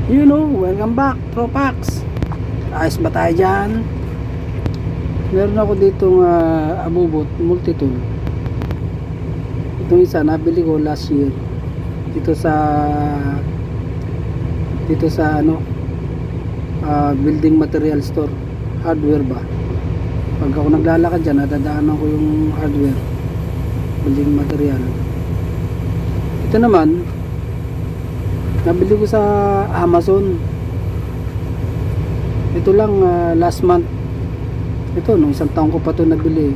You know, welcome back, Tropax. Ayos ba tayo dyan? Meron ako ditong abubot, multi-tool. Itong isa, nabili ko last year. Dito sa building material store. Hardware ba? Pag ako naglalakad dyan, nadadaanan ko yung hardware. Building material. Ito naman, nabili ko sa Amazon. Ito lang last month. Ito nung isang taon ko pa ito nabili.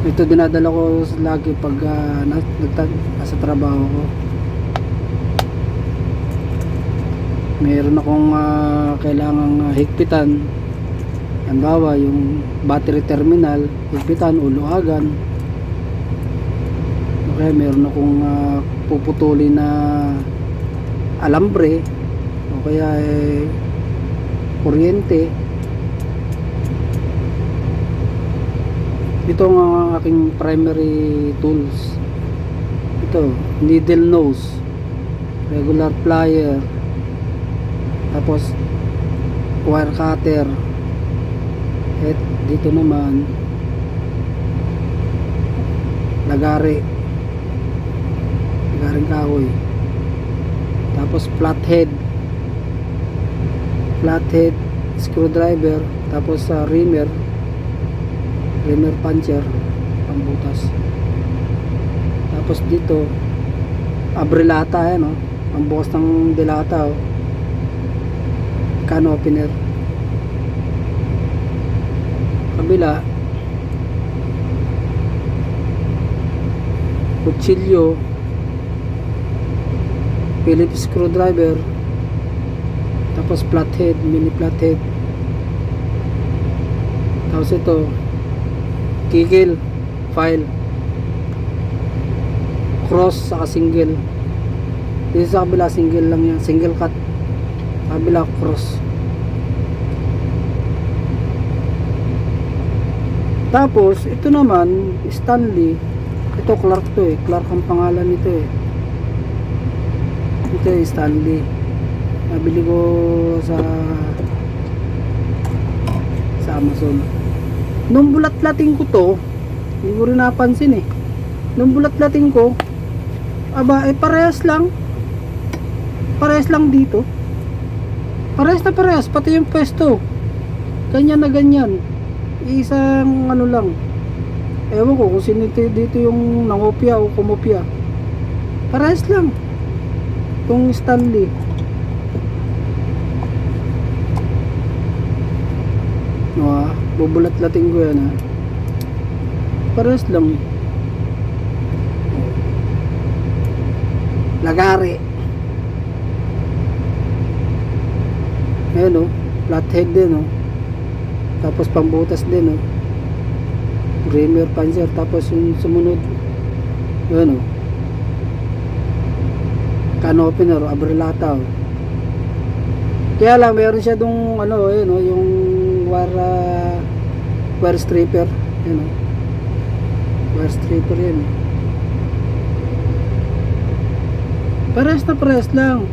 Ito dinadala ko lagi pag nasa trabaho ko. Meron akong kailangang higpitan. Halimbawa yung battery terminal, higpitan o luhagan. Okay, meron akong puputulin na alambre o kaya kuryente. Ito ang aking primary tools. Ito, needle nose, regular plier, tapos wire cutter. At dito naman lagaring kahoy, tapos flathead screwdriver, tapos rimmer puncher pambutas. Tapos dito abrilata, yan oh, ang bukas ng dilata oh. Can opener. Kabila kutsilyo, Phillips screwdriver, tapos flathead, mini flathead. Tapos ito kikil, file, cross saka single. Dito sa kabila single lang yan, single cut. Kabila cross. Tapos ito naman Stanley. Ito Clark to eh, Clark ang pangalan nito eh. Ito eh, Stanley. Nabili ko sa Amazon. Nung bulat-lating ko to, hindi ko rin napansin eh. Nung bulat-lating ko, aba parehas lang. Parehas lang dito. Parehas na parehas, pati yung pwesto. Ganyan na ganyan. Isang ano lang. Ewan ko kung sino dito yung nangopya o kumopya. Parehas lang. Itong Stanley. Bubulat-lating ko yan ha. Parehas lang. Lagari. Ayan o, flathead din o. Tapos pambutas din o. Rimmer puncher. Tapos yung sumunod, ayan o, can opener o, abrilata o. Kaya lang meron siya dung ano, ayan o, yung wire stripper, ayan o, wire stripper yan o. Parehas na parehas lang.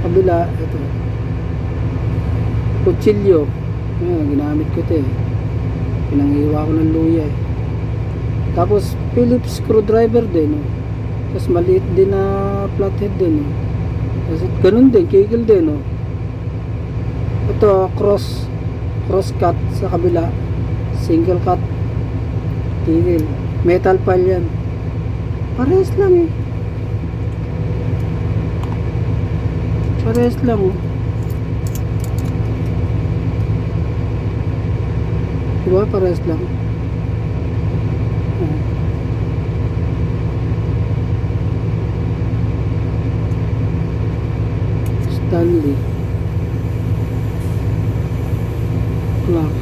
Kabila, ito kutsilyo. Ayan, ginamit ko ito eh, pinanghiwa ko ng luya eh. Tapos Phillips screwdriver din oh. Tapos maliit din na flathead din oh. Tapos ganun din, kikil din oh. Ito cross cut sa kabila, single cut, kikil, metal file yan. Parehas lang eh. Parehas lang oh. Diba? Parehas lang. Stanley Clark.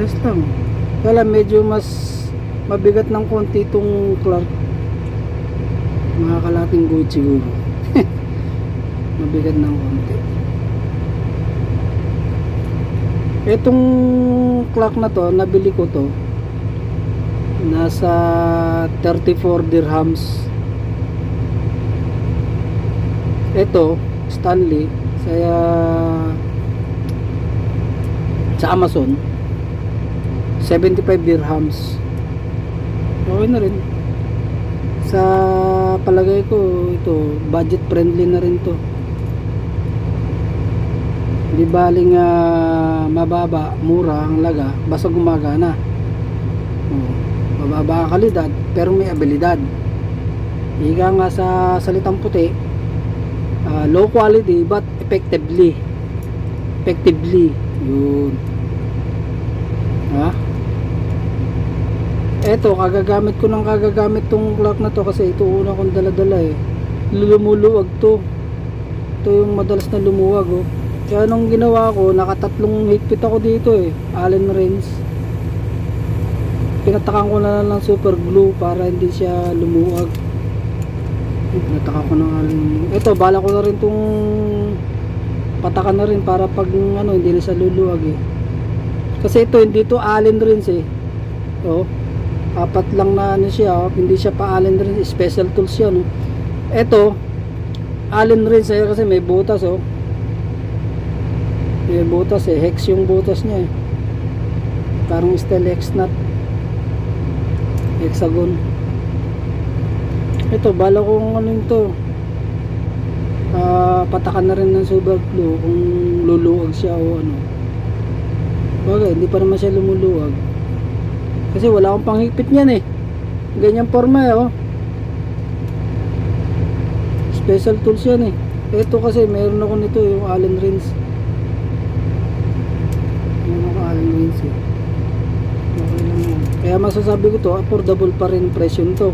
Parehas lang. Kaya lang medyo mas mabigat ng konti itong Clark. Mga kalating guhit siguro. Mabigat ng konti. Itong clock na to, nabili ko to. Nasa 34 dirhams. Ito, Stanley, sa Amazon, 75 dirhams. Okay na rin. Sa palagay ko, ito, budget friendly na rin to. Di baling mababa, mura ang laga, basta gumagana. Mababa ang kalidad, pero may abilidad. Higa nga sa salitang puti, low quality but effectively. Yun. Ha? Eto, kagagamit tong clock na to kasi ito una kong dala-dala eh. Lumuluwag to. Ito yung madalas na lumuwag oh. Kaya nung ginawa ko, nakatatlong higpit ako dito eh, Allen wrench. Pinatakan ko na lang ng super glue para hindi siya lumuwag. Pinataka ko ng Allen. Ito, bala ko na rin tong patakan na rin para pag hindi na siya luluwag eh. Kasi ito, hindi to Allen wrench eh. Oh, apat lang na siya, hindi siya pa Allen wrench, special tools yan. Oh. Ito, Allen wrench eh, kasi may butas oh. May butas eh, hex yung butas niya eh. Parang steel hex nut. Hexagon. Ito, bala kong ito. Patakan na rin ng super glue kung luluwag siya o ano. Bagay, hindi pa naman siya lumuluwag. Kasi wala akong panghigpit niyan eh. Ganyang forma eh oh. Special tools yan eh. Ito kasi meron ako nito yung Allen wrench. Okay lang yan. Kaya masasabi ko to, affordable pa rin presyo nito.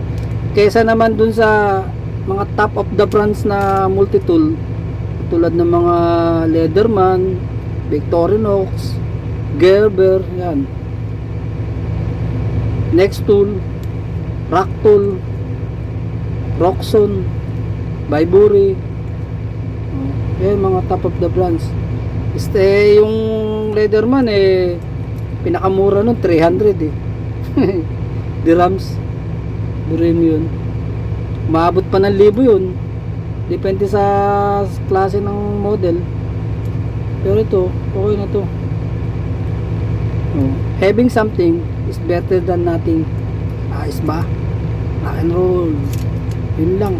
Kesa naman dun sa mga top of the brands na multi-tool, tulad ng mga Leatherman, Victorinox, Gerber, yan. Next Tool, Rock Tool, Roxxon, Bybury. Yan mga top of the brands. Yung Leatherman eh pinakamura nun 300 eh. Dirhams. Burim yun. Maabot pa ng 1,000 yun. Depende sa klase ng model. Pero ito, okay na to. Having something is better than nothing. Ayos ba? Rock and roll. Yun lang.